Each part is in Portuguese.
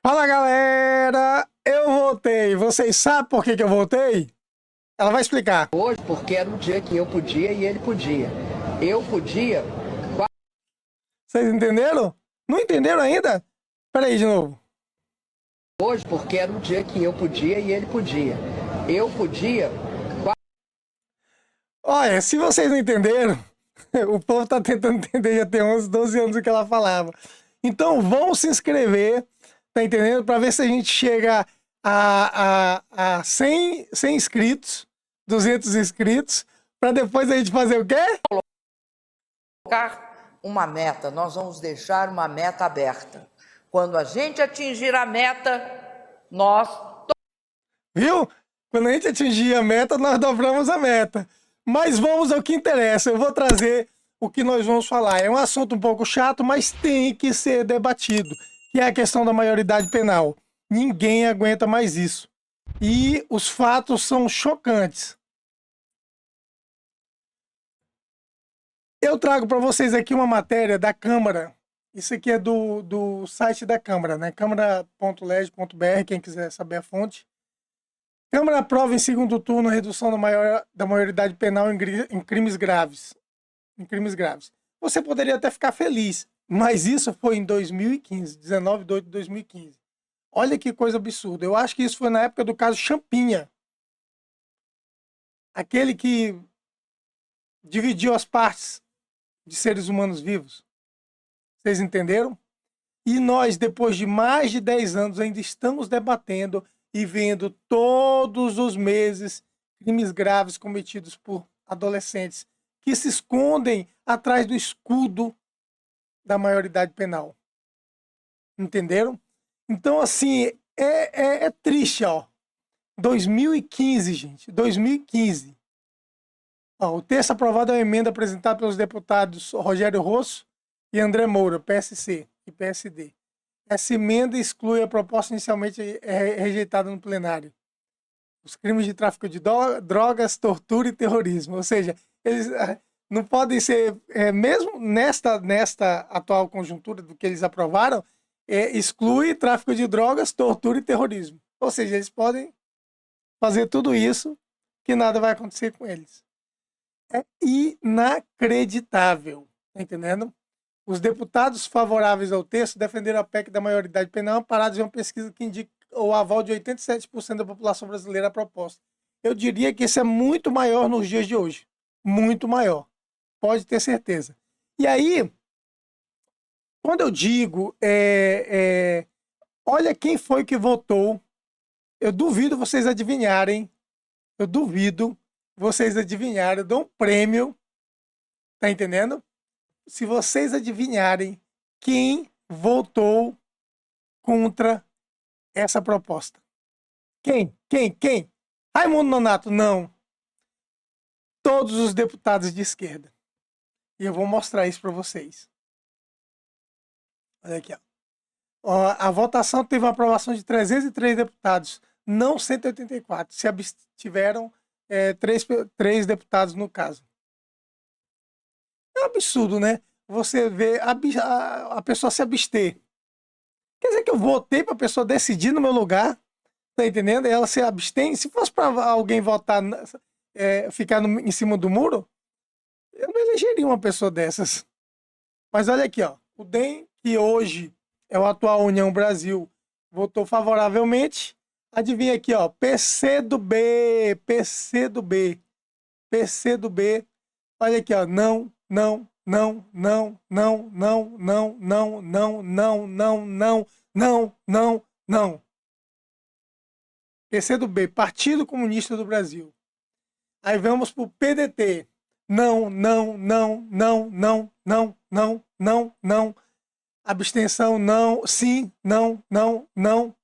Fala galera, eu voltei. Vocês sabem por que eu voltei? Ela vai explicar. Hoje, porque era um dia que eu podia e ele podia. Eu podia. Vocês entenderam? Não entenderam ainda? Peraí de novo. Hoje, porque era um dia que eu podia e ele podia. Eu podia. Olha, se vocês não entenderam, o povo tá tentando entender, já tem 11, 12 anos o que ela falava. Então vão se inscrever, tá entendendo? Pra ver se a gente chega a 100 inscritos, 200 inscritos, pra depois a gente fazer o quê? Colocar uma meta, nós vamos deixar uma meta aberta. Quando a gente atingir a meta, nós... Viu? Quando a gente atingir a meta, nós dobramos a meta. Mas vamos ao que interessa. Eu vou trazer o que nós vamos falar. É um assunto um pouco chato, mas tem que ser debatido, que é a questão da maioridade penal. Ninguém aguenta mais isso. E os fatos são chocantes. Eu trago para vocês aqui uma matéria da Câmara. Isso aqui é do site da Câmara, né? câmara.leg.br, quem quiser saber a fonte. Câmara aprova em segundo turno a redução da maioridade penal em crimes graves. Em crimes graves. Você poderia até ficar feliz, mas isso foi em 2015, 19 de 8 de 2015. Olha que coisa absurda. Eu acho que isso foi na época do caso Champinha. Aquele que dividiu as partes de seres humanos vivos. Vocês entenderam? E nós, depois de mais de 10 anos, ainda estamos debatendo e vendo todos os meses crimes graves cometidos por adolescentes que se escondem atrás do escudo da maioridade penal. Entenderam? Então, assim, é triste, ó. 2015, gente. 2015. Ó, o texto aprovado é uma emenda apresentada pelos deputados Rogério Rosso e André Moura, PSC e PSD. Essa emenda exclui a proposta inicialmente rejeitada no plenário. Os crimes de tráfico de drogas, tortura e terrorismo. Ou seja, eles não podem ser, mesmo nesta atual conjuntura do que eles aprovaram, exclui tráfico de drogas, tortura e terrorismo. Ou seja, eles podem fazer tudo isso que nada vai acontecer com eles. É inacreditável, tá entendendo? Os deputados favoráveis ao texto defenderam a PEC da maioridade penal amparados em uma pesquisa que indica o aval de 87% da população brasileira à proposta. Eu diria que isso é muito maior nos dias de hoje. Muito maior. Pode ter certeza. E aí, quando eu digo, olha quem foi que votou, eu duvido vocês adivinharem, eu duvido vocês adivinharem, eu dou um prêmio, tá entendendo? Se vocês adivinharem quem votou contra essa proposta. Quem? Raimundo Nonato, não. Todos os deputados de esquerda. E eu vou mostrar isso para vocês. Olha aqui, ó. A votação teve uma aprovação de 303 deputados, não 184. Se abstiveram três deputados no caso. É um absurdo, né? Você vê a pessoa se abster. Quer dizer que eu votei para a pessoa decidir no meu lugar, tá entendendo? E ela se abstém. Se fosse para alguém votar, ficar em cima do muro, eu não elegeria uma pessoa dessas. Mas olha aqui, ó. O DEM, que hoje é o atual União Brasil, votou favoravelmente. Adivinha aqui, ó. PCdoB. Olha aqui, ó. Não. PCdoB, Partido Comunista do Brasil. Aí vamos pro PDT. Não. Abstenção, não. Sim, não. Não.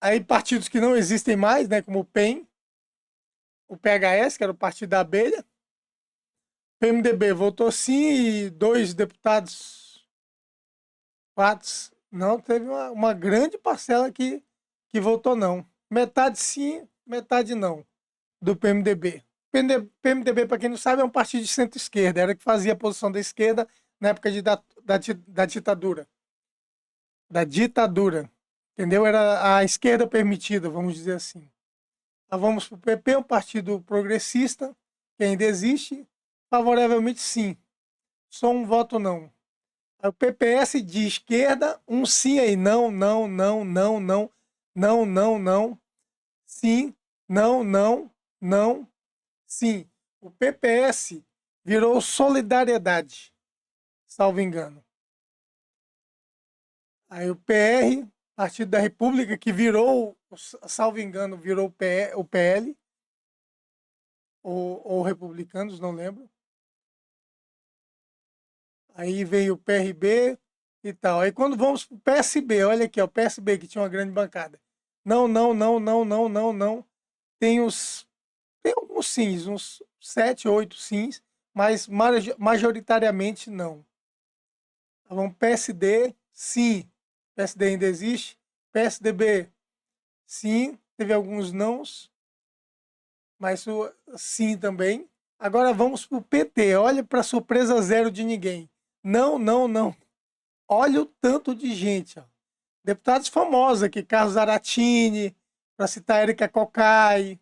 Aí partidos que não existem mais, né, como o PEN, o PHS, que era o Partido da Abelha. PMDB votou sim e 2 deputados, 4, não, teve uma grande parcela que votou não. Metade sim, metade não, do PMDB. PMDB, para quem não sabe, é um partido de centro-esquerda, era que fazia a posição da esquerda na época da ditadura. Da ditadura. Entendeu? Era a esquerda permitida, vamos dizer assim. Nós vamos para o PP, um partido progressista, que ainda existe. Favoravelmente, sim. Só um voto não. Aí o PPS de esquerda, um sim aí. Não, não, não, não, não, não, não, não. Sim, não, não, não, sim. O PPS virou Solidariedade, salvo engano. Aí o PR, Partido da República, que virou, salvo engano, virou o PL, ou Republicanos, não lembro. Aí veio o PRB e tal. Aí quando vamos para o PSB, olha aqui, ó, o PSB que tinha uma grande bancada. Não, não, não, não, não, não, não. Tem alguns sims, uns 7, 8 sims, mas majoritariamente não. Então, PSD, sim. PSD ainda existe. PSDB, sim. Teve alguns nãos, mas sim também. Agora vamos para o PT. Olha para surpresa zero de ninguém. Não, não, não. Olha o tanto de gente. Ó. Deputados famosos aqui, Carlos Zaratini, para citar Érica Cocai,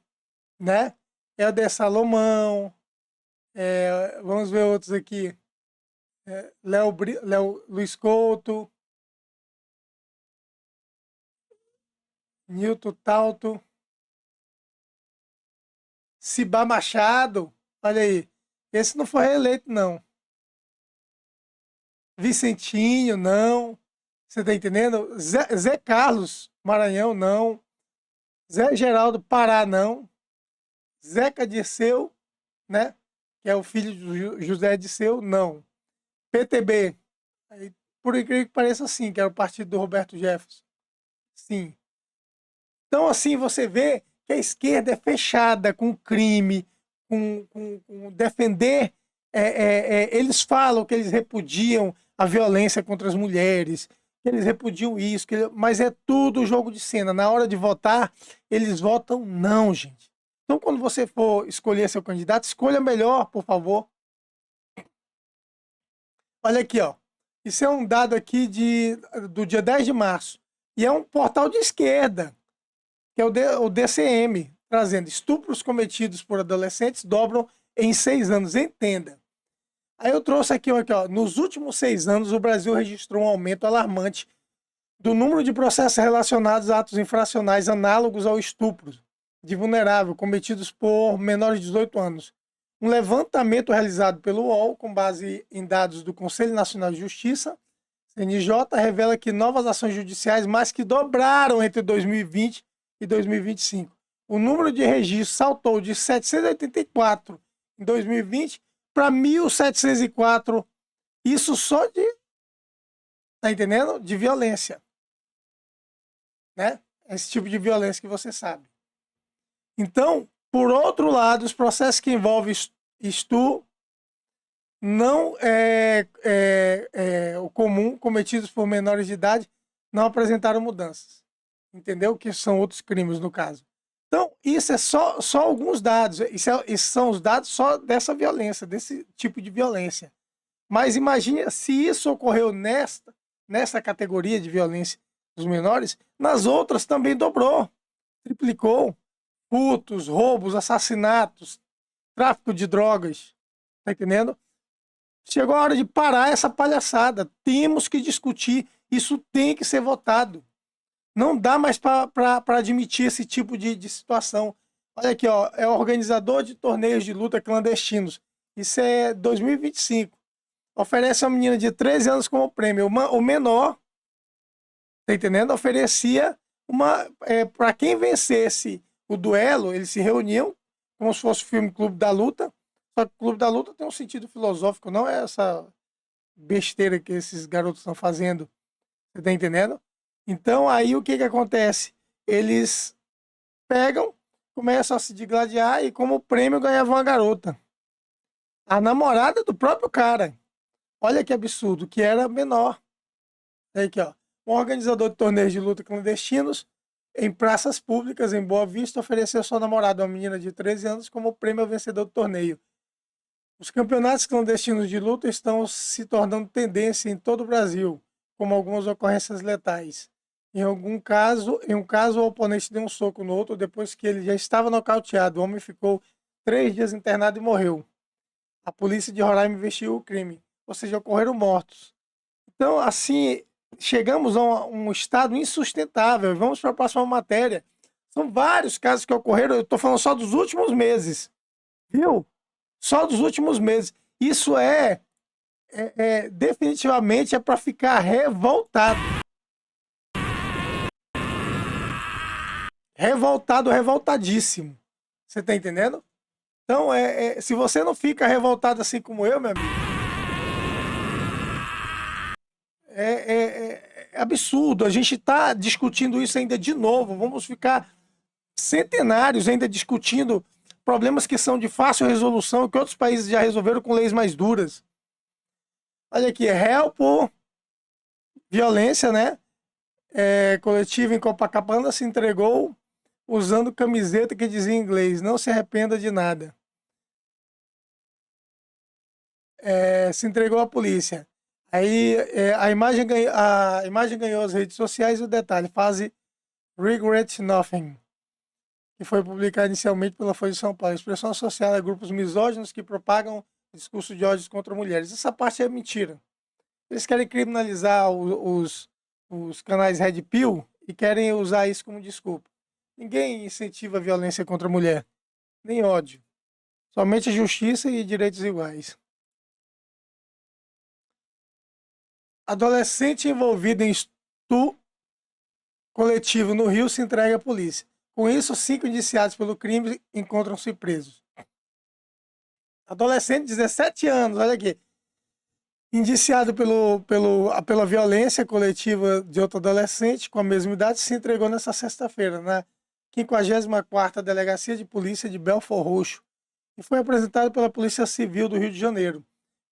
né? Helder Salomão, vamos ver outros aqui. Luiz Couto, Nilton Tauto, Cibá Machado, olha aí. Esse não foi reeleito, não. Vicentinho, não. Você tá entendendo? Zé Carlos, Maranhão, não. Zé Geraldo, Pará, não. Zeca Dirceu, né? Que é o filho de José Dirceu, não. PTB, aí, por incrível que pareça, sim, que era o partido do Roberto Jefferson. Sim. Então, assim, você vê que a esquerda é fechada com crime, com defender. Eles falam que eles repudiam a violência contra as mulheres, que eles repudiam isso, mas é tudo jogo de cena. Na hora de votar, eles votam não, gente. Então, quando você for escolher seu candidato, escolha melhor, por favor. Olha aqui, ó. Isso é um dado aqui do dia 10 de março. E é um portal de esquerda, que é o DCM, trazendo estupros cometidos por adolescentes dobram em 6 anos. Entenda. Aí eu trouxe aqui, ó, nos últimos 6 anos, o Brasil registrou um aumento alarmante do número de processos relacionados a atos infracionais análogos ao estupro de vulnerável cometidos por menores de 18 anos. Um levantamento realizado pelo UOL, com base em dados do Conselho Nacional de Justiça, CNJ, revela que novas ações judiciais mais que dobraram entre 2020 e 2025. O número de registros saltou de 784 em 2020 para 1.704. Isso só de, tá entendendo? De violência. Né? Esse tipo de violência que você sabe. Então, por outro lado, os processos que envolvem estupro não o comum, cometidos por menores de idade, não apresentaram mudanças. Entendeu? Que são outros crimes, no caso. Então, isso é só alguns dados. Esses são os dados só dessa violência, desse tipo de violência. Mas imagine se isso ocorreu nessa categoria de violência dos menores, nas outras também dobrou, triplicou. Furtos, roubos, assassinatos, tráfico de drogas. Tá entendendo? Chegou a hora de parar essa palhaçada. Temos que discutir. Isso tem que ser votado. Não dá mais para admitir esse tipo de situação. Olha aqui, ó, é organizador de torneios de luta clandestinos. Isso é 2025. Oferece a uma menina de 13 anos como prêmio. O menor, tá entendendo? Oferecia para quem vencesse o duelo, eles se reuniam como se fosse o filme Clube da Luta. Só que o Clube da Luta tem um sentido filosófico, não é essa besteira que esses garotos estão fazendo. Você tá entendendo? Então, aí o que acontece? Eles pegam, começam a se digladiar e, como prêmio, ganhavam uma garota. A namorada do próprio cara. Olha que absurdo, que era menor. Aqui, ó. Um organizador de torneios de luta clandestinos em praças públicas em Boa Vista ofereceu sua namorada, uma menina de 13 anos, como prêmio ao vencedor do torneio. Os campeonatos clandestinos de luta estão se tornando tendência em todo o Brasil, como algumas ocorrências letais. Em um caso, o oponente deu um soco no outro depois que ele já estava nocauteado. O homem ficou 3 dias internado e morreu. A polícia de Roraima investigou o crime, ou seja, ocorreram mortos. Então, assim, chegamos a um estado insustentável. Vamos para a próxima matéria. São vários casos que ocorreram, eu estou falando só dos últimos meses, viu? Só dos últimos meses. Isso definitivamente é para ficar revoltado. Revoltado, revoltadíssimo. Você tá entendendo? Então, se você não fica revoltado assim como eu, meu amigo, é absurdo. A gente está discutindo isso ainda de novo. Vamos ficar centenários ainda discutindo problemas que são de fácil resolução, que outros países já resolveram com leis mais duras. Olha aqui, réu por violência, né? Coletiva em Copacabana se entregou usando camiseta que dizia em inglês: não se arrependa de nada. Se entregou à polícia. Aí a imagem ganhou as redes sociais e o detalhe, fase Regret Nothing, que foi publicada inicialmente pela Folha de São Paulo. Expressão associada a grupos misóginos que propagam discurso de ódio contra mulheres. Essa parte é mentira. Eles querem criminalizar os canais Red Pill e querem usar isso como desculpa. Ninguém incentiva a violência contra a mulher, nem ódio. Somente justiça e direitos iguais. Adolescente envolvido em estupro coletivo no Rio se entrega à polícia. Com isso, 5 indiciados pelo crime encontram-se presos. Adolescente de 17 anos, olha aqui. Indiciado pela violência coletiva de outro adolescente com a mesma idade, se entregou nesta sexta-feira, na 54ª Delegacia de Polícia de Belford Roxo, e foi apresentado pela Polícia Civil do Rio de Janeiro.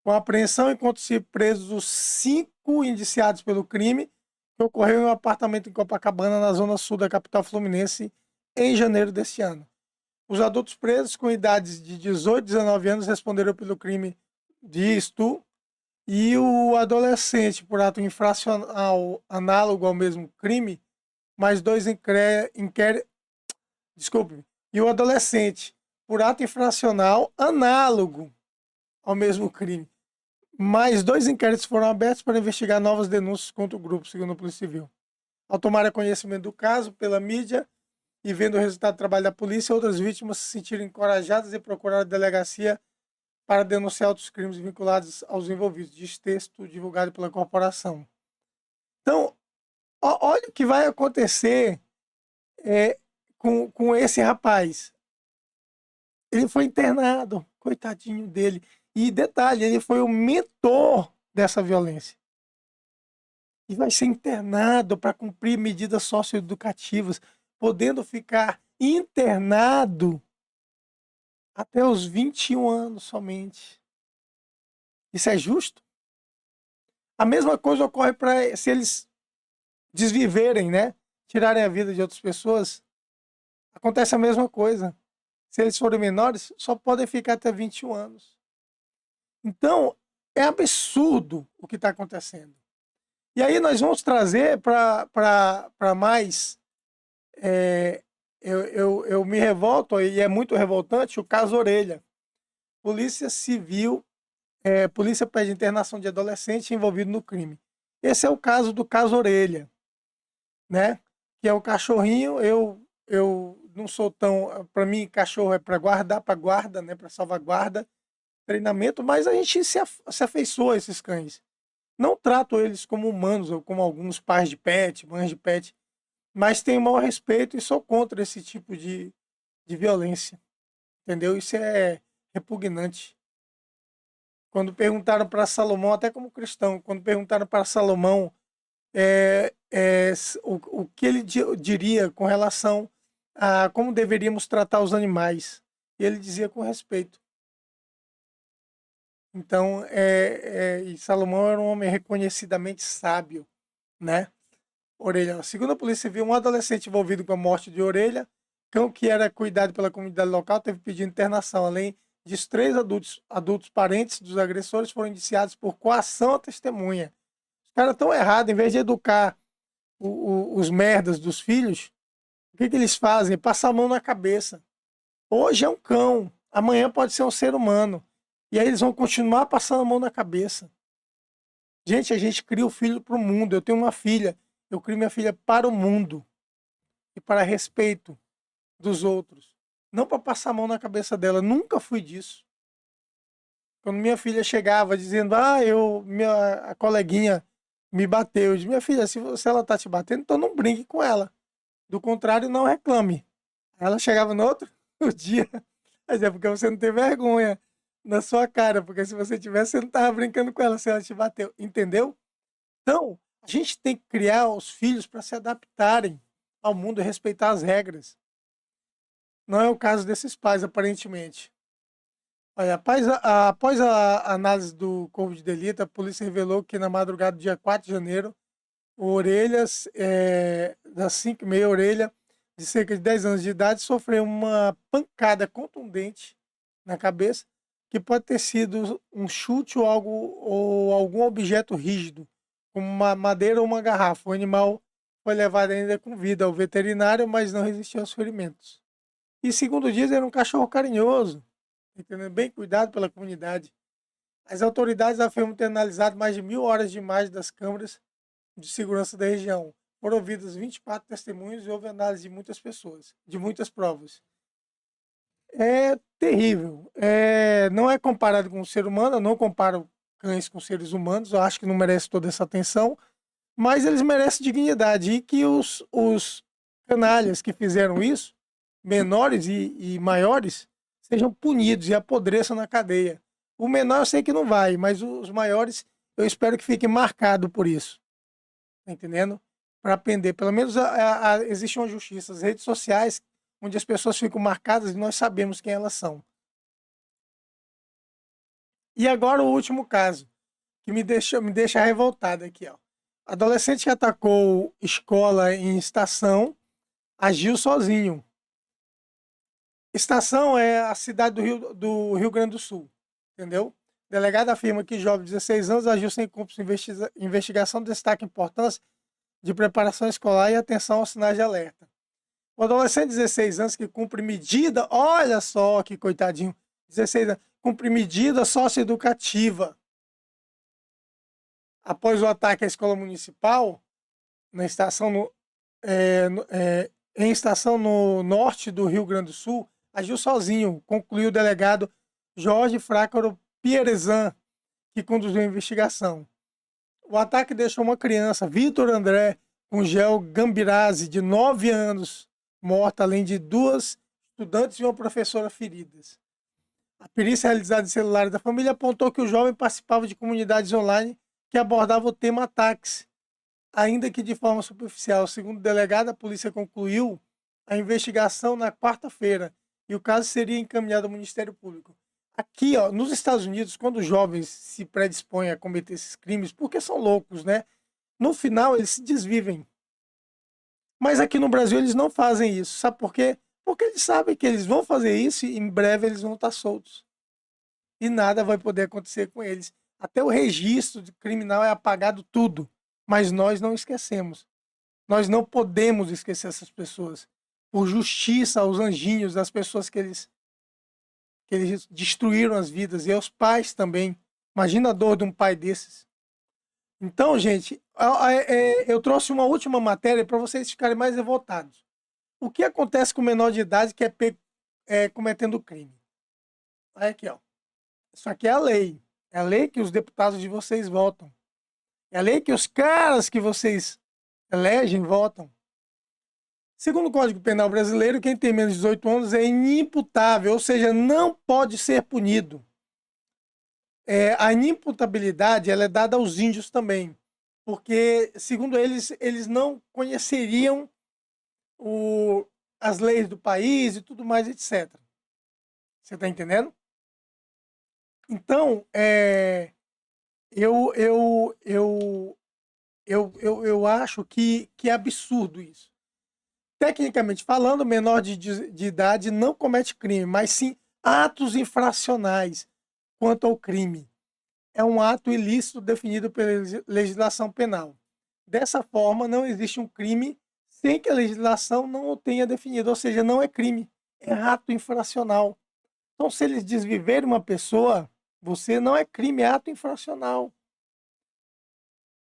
Com a apreensão, encontram-se presos os 5 indiciados pelo crime que ocorreu em um apartamento em Copacabana, na zona sul da capital fluminense, em janeiro deste ano. Os adultos presos com idades de 18 e 19 anos responderam pelo crime de estupro, e o adolescente por ato infracional análogo ao mesmo crime, mais 2 inquéritos. Desculpe. E o adolescente por ato infracional análogo ao mesmo crime, mais 2 inquéritos foram abertos para investigar novas denúncias contra o grupo, segundo a Polícia Civil. Ao tomar conhecimento do caso pela mídia e vendo o resultado do trabalho da polícia, outras vítimas se sentiram encorajadas e procuraram a delegacia para denunciar outros crimes vinculados aos envolvidos, diz texto divulgado pela corporação. Então, olha o que vai acontecer com esse rapaz. Ele foi internado, coitadinho dele. E detalhe, ele foi o mentor dessa violência. E vai ser internado para cumprir medidas socioeducativas, podendo ficar internado até os 21 anos somente. Isso é justo? A mesma coisa ocorre para se eles desviverem, né? Tirarem a vida de outras pessoas. Acontece a mesma coisa. Se eles forem menores, só podem ficar até 21 anos. Então, é absurdo o que está acontecendo. E aí nós vamos trazer para mais... Eu me revolto, e é muito revoltante, o caso Orelha. Polícia Civil, polícia pede internação de adolescente envolvido no crime. Esse é o caso do caso Orelha, né? Que é o cachorrinho, eu não sou tão... Para mim, cachorro é para guardar, para guarda, né? Para salvaguarda, treinamento, mas a gente se afeiçoa a esses cães. Não trato eles como humanos, ou como alguns pais de pet, mães de pet, mas tenho o maior respeito e sou contra esse tipo de violência. Entendeu? Isso é repugnante. Quando perguntaram para Salomão, até como cristão, quando perguntaram para Salomão o que ele diria com relação a como deveríamos tratar os animais, ele dizia com respeito. Então, e Salomão era um homem reconhecidamente sábio, né? Orelha. Segundo a Polícia Civil, um adolescente envolvido com a morte de Orelha, cão que era cuidado pela comunidade local, teve pedido internação, além Diz 3 adultos parentes dos agressores foram indiciados por coação à testemunha. Os caras estão errados, em vez de educar os merdas dos filhos, o que eles fazem? Passar a mão na cabeça. Hoje é um cão, amanhã pode ser um ser humano. E aí eles vão continuar passando a mão na cabeça. Gente, a gente cria o filho para o mundo. Eu tenho uma filha, eu crio minha filha para o mundo e para respeito dos outros. Não para passar a mão na cabeça dela. Nunca fui disso. Quando minha filha chegava dizendo, a coleguinha me bateu. Eu disse, minha filha, se ela tá te batendo, então não brinque com ela. Do contrário, não reclame. Ela chegava no outro dia, mas é porque você não tem vergonha na sua cara, porque se você tivesse, você não tava brincando com ela se ela te bateu, entendeu? Então, a gente tem que criar os filhos para se adaptarem ao mundo e respeitar as regras. Não é o caso desses pais, aparentemente. Olha, após a análise do corpo de delito, a polícia revelou que na madrugada do dia 4 de janeiro, o Orelhas, da 5,5 Orelha, de cerca de 10 anos de idade, sofreu uma pancada contundente na cabeça, que pode ter sido um chute ou algum objeto rígido, como uma madeira ou uma garrafa. O animal foi levado ainda com vida ao veterinário, mas não resistiu aos ferimentos. E segundo diz, era um cachorro carinhoso, entendeu? Bem cuidado pela comunidade. As autoridades afirmam ter analisado mais de 1.000 horas de imagens das câmeras de segurança da região. Foram ouvidas 24 testemunhos e houve análise de muitas pessoas, de muitas provas. É terrível. Não é comparado com o ser humano, eu não comparo cães com seres humanos, eu acho que não merece toda essa atenção, mas eles merecem dignidade e que os canalhas que fizeram isso, menores e maiores, sejam punidos e apodreçam na cadeia. O menor eu sei que não vai, mas os maiores eu espero que fiquem marcados por isso. Tá entendendo? Para aprender. Pelo menos existe uma justiça. As redes sociais, onde as pessoas ficam marcadas e nós sabemos quem elas são. E agora o último caso, que me deixa revoltado aqui. Ó. Adolescente que atacou escola em Estação agiu sozinho. Estação é a cidade do Rio Grande do Sul. Entendeu? O delegado afirma que jovem de 16 anos agiu sem cúmplice de investigação, destaca a importância de preparação escolar e atenção aos sinais de alerta. O adolescente de 16 anos que cumpre medida, olha só que coitadinho, 16 anos, cumpre medida socioeducativa. Após o ataque à escola municipal, na estação em estação no norte do Rio Grande do Sul, agiu sozinho, concluiu o delegado Jorge Frácaro Pierezan, que conduziu a investigação. O ataque deixou uma criança, Vitor André Gugel Gambirasi, de 9 anos, morta, além de 2 estudantes e uma professora feridas. A perícia realizada em celulares da família apontou que o jovem participava de comunidades online que abordavam o tema ataques, ainda que de forma superficial. Segundo o delegado, a polícia concluiu a investigação na quarta-feira e o caso seria encaminhado ao Ministério Público. Aqui, ó, nos Estados Unidos, quando os jovens se predispõem a cometer esses crimes, porque são loucos, né? No final, eles se desvivem. Mas aqui no Brasil, eles não fazem isso. Sabe por quê? Porque eles sabem que eles vão fazer isso e em breve eles vão estar soltos. E nada vai poder acontecer com eles. Até o registro de criminal é apagado tudo. Mas nós não esquecemos. Nós não podemos esquecer essas pessoas. Por justiça aos anjinhos, das pessoas que eles destruíram as vidas, e aos pais também. Imagina a dor de um pai desses. Então, gente, eu trouxe uma última matéria para vocês ficarem mais revoltados. O que acontece com o menor de idade que é pego cometendo crime? Olha aqui, ó. Isso aqui é a lei. É a lei que os deputados de vocês votam. É a lei que os caras que vocês elegem votam. Segundo o Código Penal brasileiro, quem tem menos de 18 anos é inimputável, ou seja, não pode ser punido. A inimputabilidade ela é dada aos índios também, porque, segundo eles não conheceriam as leis do país e tudo mais, etc. Você está entendendo? Então, eu acho que é absurdo isso. Tecnicamente falando, menor de idade não comete crime, mas sim atos infracionais quanto ao crime. É um ato ilícito definido pela legislação penal. Dessa forma, não existe um crime sem que a legislação não o tenha definido, ou seja, não é crime, é ato infracional. Então, se eles desviverem uma pessoa, você não é crime, é ato infracional.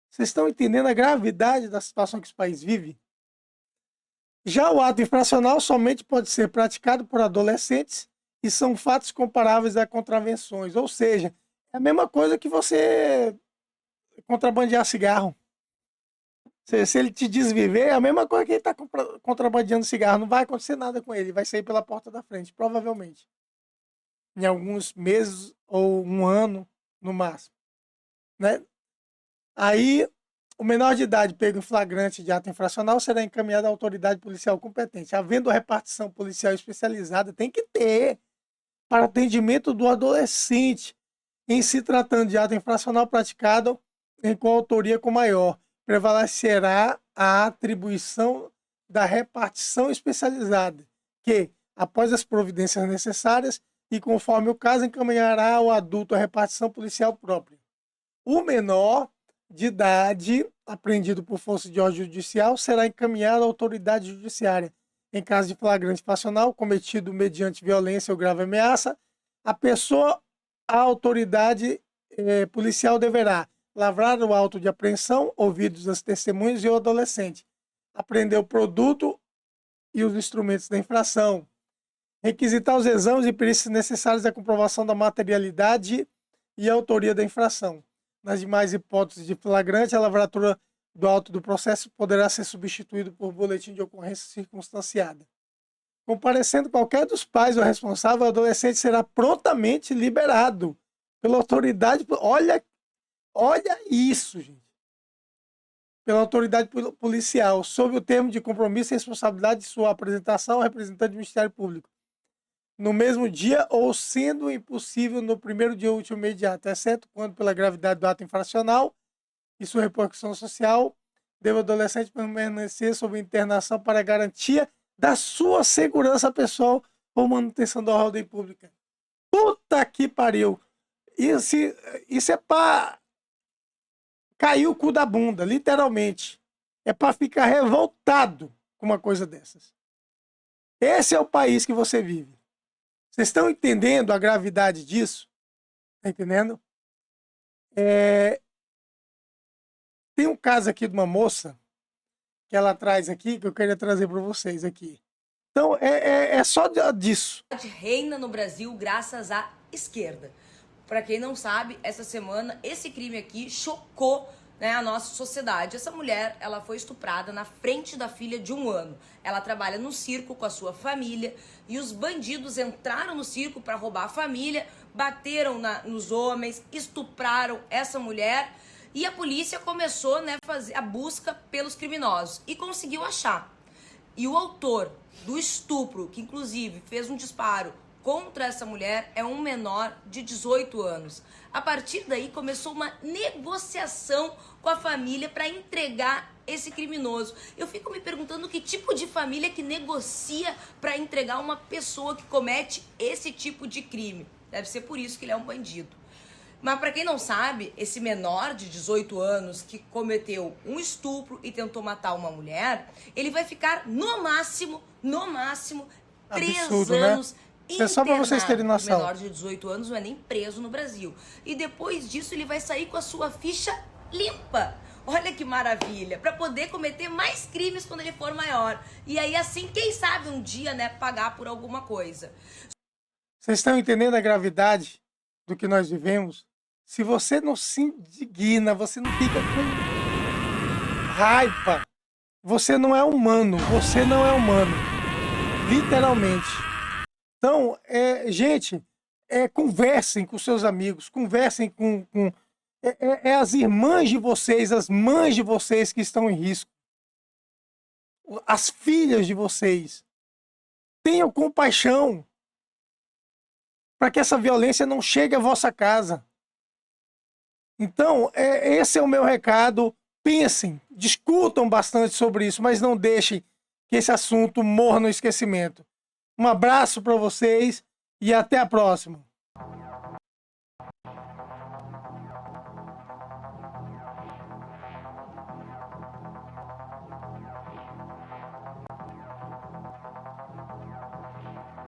Vocês estão entendendo a gravidade da situação que esse país vive? Já o ato infracional somente pode ser praticado por adolescentes e são fatos comparáveis a contravenções. Ou seja, é a mesma coisa que você contrabandear cigarro. Se ele te desviver, é a mesma coisa que ele está contrabandeando cigarro. Não vai acontecer nada com ele, vai sair pela porta da frente, provavelmente. Em alguns meses ou um ano, no máximo. Né? Aí, o menor de idade pego em flagrante de ato infracional será encaminhado à autoridade policial competente. Havendo repartição policial especializada, tem que ter para atendimento do adolescente em se tratando de ato infracional praticado em coautoria com maior. Prevalecerá a atribuição da repartição especializada, que, após as providências necessárias e conforme o caso, encaminhará ao adulto a repartição policial própria. O menor de idade, apreendido por força de ordem judicial, será encaminhado à autoridade judiciária. Em caso de flagrante passional cometido mediante violência ou grave ameaça, a autoridade policial deverá lavrar o auto de apreensão, ouvidos das testemunhas e o adolescente, apreender o produto e os instrumentos da infração, requisitar os exames e perícias necessários à comprovação da materialidade e autoria da infração. Nas demais hipóteses de flagrante, a lavratura do auto do processo poderá ser substituído por boletim de ocorrência circunstanciada. Comparecendo qualquer dos pais ou responsável, o adolescente será prontamente liberado pela autoridade. Olha isso, gente. Pela autoridade policial, sob o termo de compromisso e responsabilidade de sua apresentação ao representante do Ministério Público, no mesmo dia ou sendo impossível no primeiro dia útil imediato, exceto quando, pela gravidade do ato infracional e sua repercussão social, deve o adolescente permanecer sob internação para garantia da sua segurança pessoal ou manutenção da ordem pública. Puta que pariu! Isso é para cair o cu da bunda, literalmente. É para ficar revoltado com uma coisa dessas. Esse é o país que você vive. Vocês estão entendendo a gravidade disso? Está entendendo? Tem um caso aqui de uma moça que ela traz aqui, que eu queria trazer para vocês aqui. Então, é só disso. Reina no Brasil graças à esquerda. Para quem não sabe, essa semana esse crime aqui chocou, né, a nossa sociedade. Essa mulher, ela foi estuprada na frente da filha de 1 ano. Ela trabalha no circo com a sua família e os bandidos entraram no circo para roubar a família, bateram nos homens, estupraram essa mulher e a polícia começou, né, fazer a busca pelos criminosos e conseguiu achar. E o autor do estupro, que inclusive fez um disparo contra essa mulher, é um menor de 18 anos. A partir daí começou uma negociação com a família para entregar esse criminoso. Eu fico me perguntando que tipo de família que negocia para entregar uma pessoa que comete esse tipo de crime. Deve ser por isso que ele é um bandido. Mas para quem não sabe, esse menor de 18 anos que cometeu um estupro e tentou matar uma mulher, ele vai ficar no máximo, 3 anos, né? Isso é só para vocês terem noção. O menor de 18 anos não é nem preso no Brasil. E depois disso ele vai sair com a sua ficha limpa. Olha que maravilha, para poder cometer mais crimes quando ele for maior. E aí assim, quem sabe um dia, né, pagar por alguma coisa. Vocês estão entendendo a gravidade do que nós vivemos? Se você não se indigna, você não fica com raiva, você não é humano, literalmente. Então, gente, conversem com seus amigos, conversem com as irmãs de vocês, as mães de vocês que estão em risco, as filhas de vocês. Tenham compaixão para que essa violência não chegue à vossa casa. Então, esse é o meu recado. Pensem, discutam bastante sobre isso, mas não deixem que esse assunto morra no esquecimento. Um abraço para vocês e até a próxima.